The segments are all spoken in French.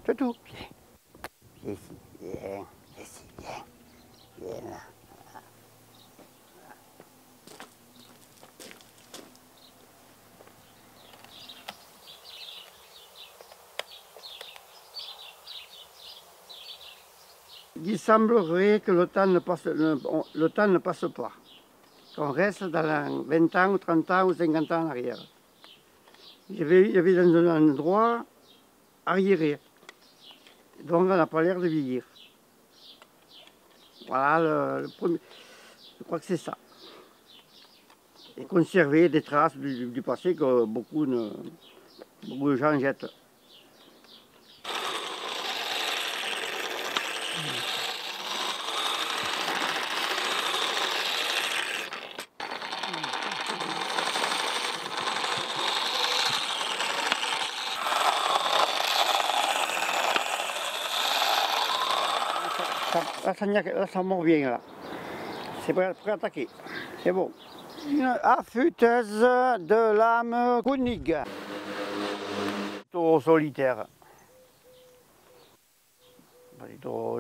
C'est tout. Viens. Viens ici. Viens. Viens ici. Viens. Viens là. Il semblerait que le temps ne passe pas. Qu'on reste dans 20 ans, ou 30 ans ou 50 ans en arrière. Je vais dans un endroit arriéré. Donc on n'a pas l'air de vieillir. Voilà le premier. Je crois que c'est ça. Et conserver des traces du passé que beaucoup de gens jettent. Là, ça mord bien là. C'est prêt à attaquer. C'est bon. Une affûteuse de lame Koenig. Taureau solitaire.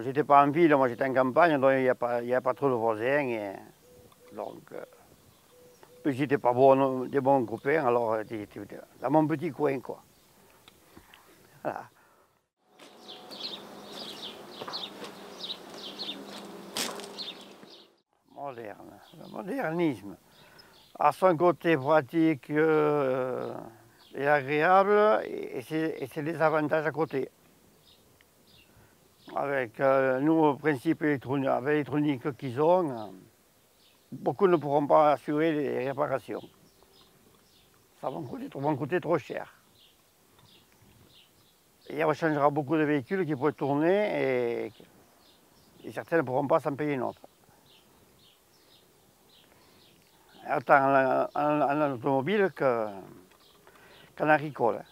J'étais pas en ville, moi j'étais en campagne, donc il n'y a pas trop de voisins. Et donc, j'étais pas des bons copains, alors j'étais dans mon petit coin, quoi. Voilà. Moderne, le modernisme. À son côté pratique et agréable, et c'est des avantages à côté. Avec le nouveau principe électronique qu'ils ont, beaucoup ne pourront pas assurer les réparations. Ça va coûter trop cher. Et on changera beaucoup de véhicules qui pourraient tourner et certains ne pourront pas s'en payer une autre. Autant en automobile qu'en agricole.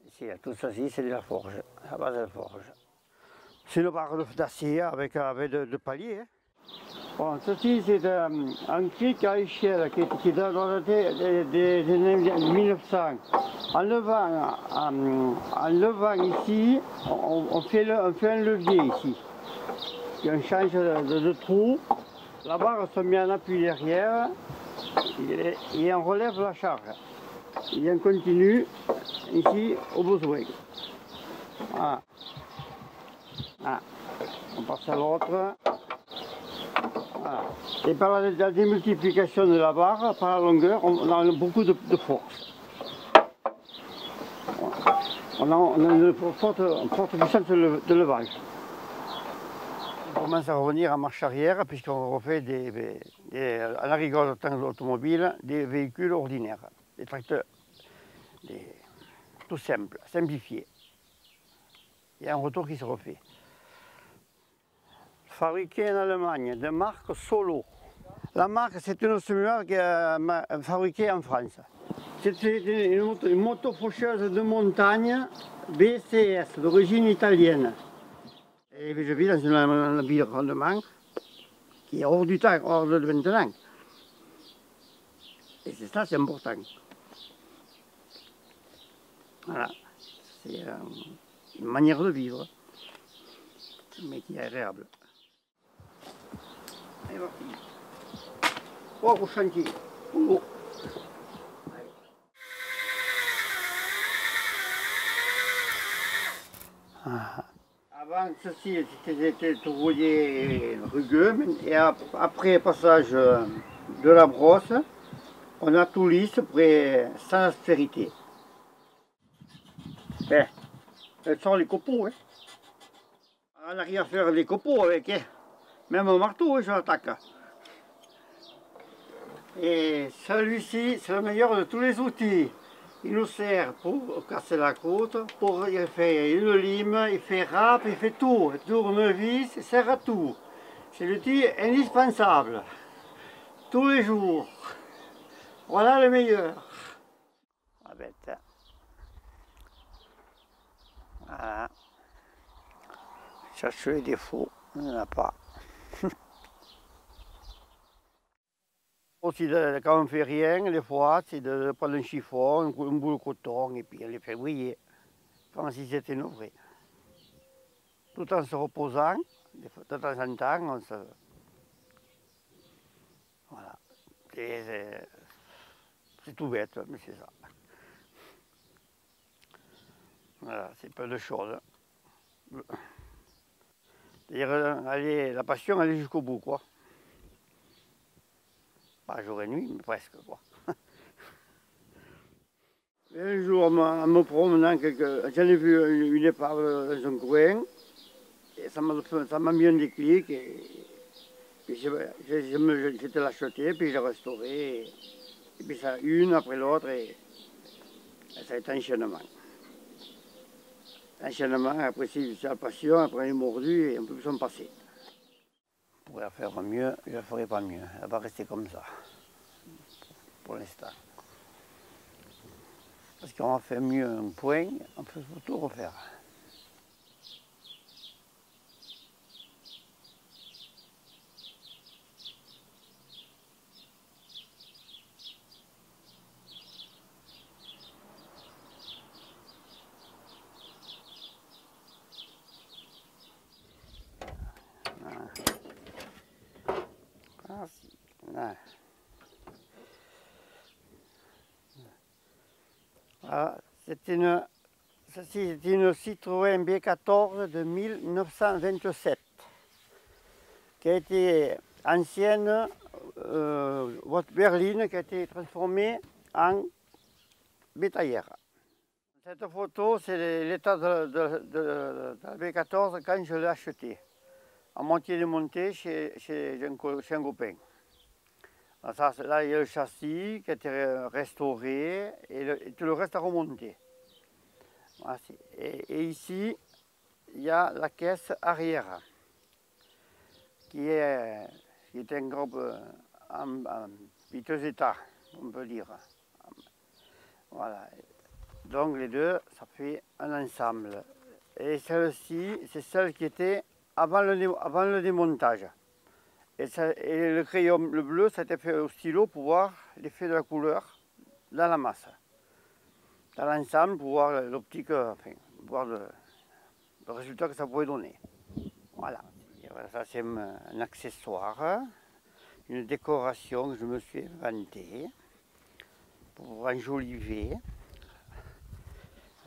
Ici, tout ceci, c'est de la forge, la base de la forge. C'est une barre d'acier avec de paliers. Hein. Bon, ceci, c'est un cric à échelle qui date des années 1900. En levant ici, on fait un levier ici. Et on change de trou. La barre se met en appui derrière et on relève la charge. Et on continue ici au besoin. Voilà. Ah. On passe à l'autre. Voilà. Et par la démultiplication de la barre, par la longueur, on a beaucoup de force. On a une forte puissance de levage. On commence à revenir en marche arrière puisqu'on refait à la rigueur de l'automobile des véhicules ordinaires, des tracteurs, tout simple, simplifiés. Il y a un retour qui se refait. Fabriqué en Allemagne, de marque Solo. La marque, c'est une semeur qui est fabriquée en France. C'est une moto faucheuse de montagne BCS, d'origine italienne. Et je vis dans un environnement qui est hors du temps, hors de maintenant. Et c'est ça, c'est important. Voilà. C'est une manière de vivre, mais qui est agréable. Allez, parti. Oh, au chantier. Oh. Ah. Avant ceci, c'était tout rouillé rugueux, et après le passage de la brosse, on a tout lisse, sans aspérité. Ben, elles sont les copeaux. Hein. On n'a rien à faire les copeaux avec, hein. Même un marteau, hein, je l'attaque. Et celui-ci, c'est le meilleur de tous les outils. Il nous sert pour casser la croûte, il fait une lime, il fait râpe, il fait tout. Tournevis, il sert à tout. C'est l'outil indispensable. Tous les jours. Voilà le meilleur. La bête. Voilà. Chercher les défauts, il n'y en a pas. aussi, quand on ne fait rien, des fois, c'est de prendre un chiffon, un bout de coton, et puis on les fait briller, comme si c'était nos vrais. Tout en se reposant, de temps en temps, on se... Voilà. C'est tout bête, mais c'est ça. Voilà, c'est peu de choses. C'est-à-dire, la passion, elle est jusqu'au bout, quoi. Pas jour et nuit, mais presque, quoi. Un jour, en me promenant, j'en ai vu une épave dans un coin, et ça m'a mis un déclic, et puis j'étais l'acheté, puis j'ai restauré, et puis ça, une après l'autre, et ça a été un enchaînement. Enchaînement, après c'est la passion, après il est mordu, et on peut plus s'en passer. Je pourrais faire mieux, je ne ferai pas mieux, elle va rester comme ça, pour l'instant. Parce qu'on a fait mieux un point, on peut tout refaire. Ah, si. Ah. Voilà, c'est une Citroën B14 de 1927 qui a été ancienne berline qui a été transformée en bétaillère. Cette photo, c'est l'état de la B14 quand je l'ai achetée, en moitié démontée chez un copain. Là, il y a le châssis qui a été restauré et tout le reste a remonté. Voilà, et ici, il y a la caisse arrière qui est un groupe en piteux état, on peut dire. Voilà. Donc les deux, ça fait un ensemble. Et celle-ci, c'est celle qui était avant le démontage. Et le crayon, le bleu, ça a été fait au stylo pour voir l'effet de la couleur dans la masse. Dans l'ensemble, pour voir l'optique, enfin, voir le résultat que ça pouvait donner. Voilà. Et voilà, ça c'est un accessoire, une décoration que je me suis inventée pour enjoliver.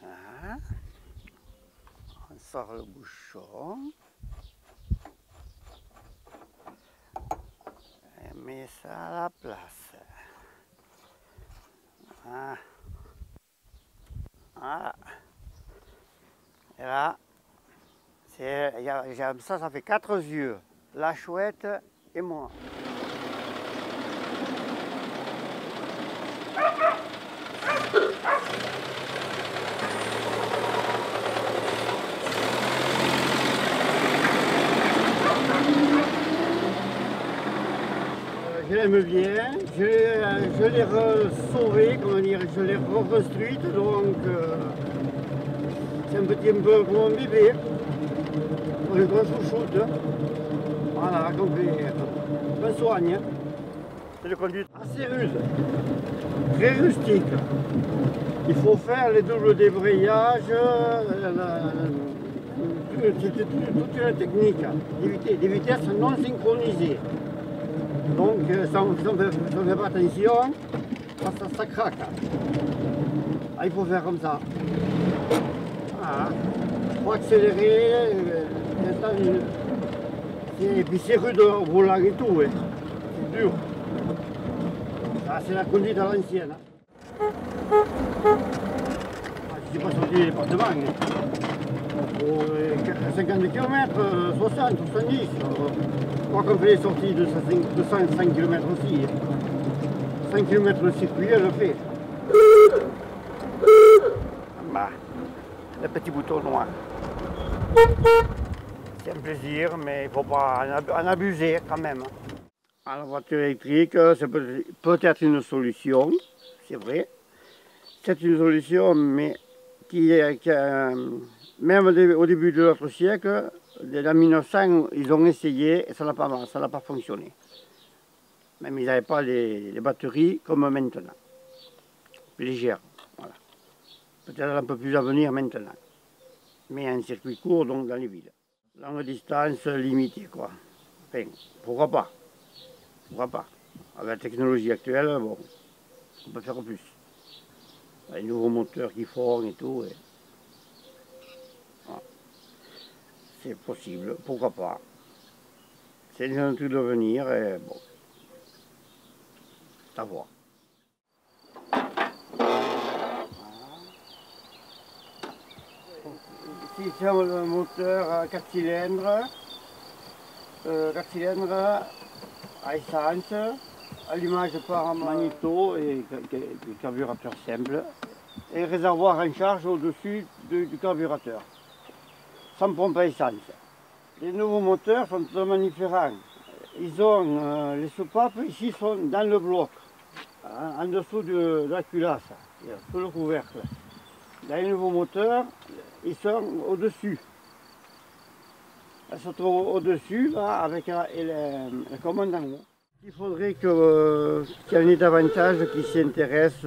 Voilà. On sort le bouchon. Et met ça à la place. Voilà. Voilà. Et là, ça fait 4 yeux. La chouette et moi. Je l'aime bien, je l'ai sauvé, comment dire, je l'ai reconstruite, donc c'est un petit peu comme un bébé, un gros chouchoute, voilà, qu'on soigne. C'est une conduite assez rude, très rustique. Il faut faire les doubles débrayages, toute la technique, des vitesses non synchronisées. Donc si on ne fait pas attention, ça craque. Ah, il faut faire comme ça. Voilà. Il faut accélérer. Et puis c'est rude au volant et tout. Hein. C'est dur. Ça c'est la conduite à l'ancienne. Je ne suis pas sorti du département. Pour 50 km, 60, 70. Je crois qu'on fait les sorties de 105 km aussi. 5 km de circuit, elle le fait. Bah, le petit bouton noir. C'est un plaisir, mais il ne faut pas en abuser quand même. À la voiture électrique, c'est peut-être une solution, c'est vrai. C'est une solution, mais même au début de notre siècle, en 1900, ils ont essayé et ça n'a pas fonctionné. Même ils n'avaient pas les batteries comme maintenant. Plus légères. Voilà. Peut-être un peu plus à venir maintenant. Mais un circuit court, donc dans les villes. Longue distance limitée, quoi. Enfin, pourquoi pas? Pourquoi pas? Avec la technologie actuelle, bon, on peut faire plus. Les nouveaux moteurs qui font et tout. Voilà. C'est possible, pourquoi pas. C'est un truc de venir et bon, c'est à voir. Ici c'est le moteur à 4 cylindres. 4 cylindres à essence, allumage par magnéto et carburateur simple. Et réservoir en charge au-dessus du carburateur, sans pompe à essence. Les nouveaux moteurs sont totalement différents. Ils ont les soupapes ici sont dans le bloc, en dessous de la culasse, sous le couvercle. Dans les nouveaux moteurs, ils sont au-dessus. Elles se trouvent au-dessus, là, avec la commande en haut. Il faudrait qu'il y ait un davantage qui s'intéresse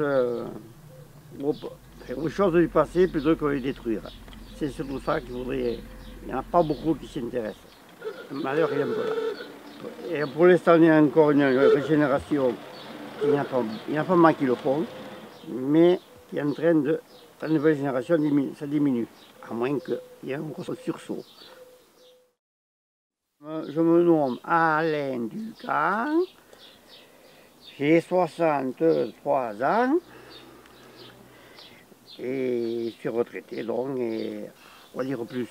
aux choses du passé plutôt que de les détruire. C'est surtout ça qu'il faudrait. Il n'y en a pas beaucoup qui s'intéressent. Le malheur est un peu là. Et pour l'instant, il y a encore une régénération. Il n'y a pas mal qui le font, mais qui est en train de. La nouvelle génération, ça diminue, à moins qu'il y ait un gros sursaut. Je me nomme Alain Ducamp, j'ai 63 ans et je suis retraité donc, et on va dire plus.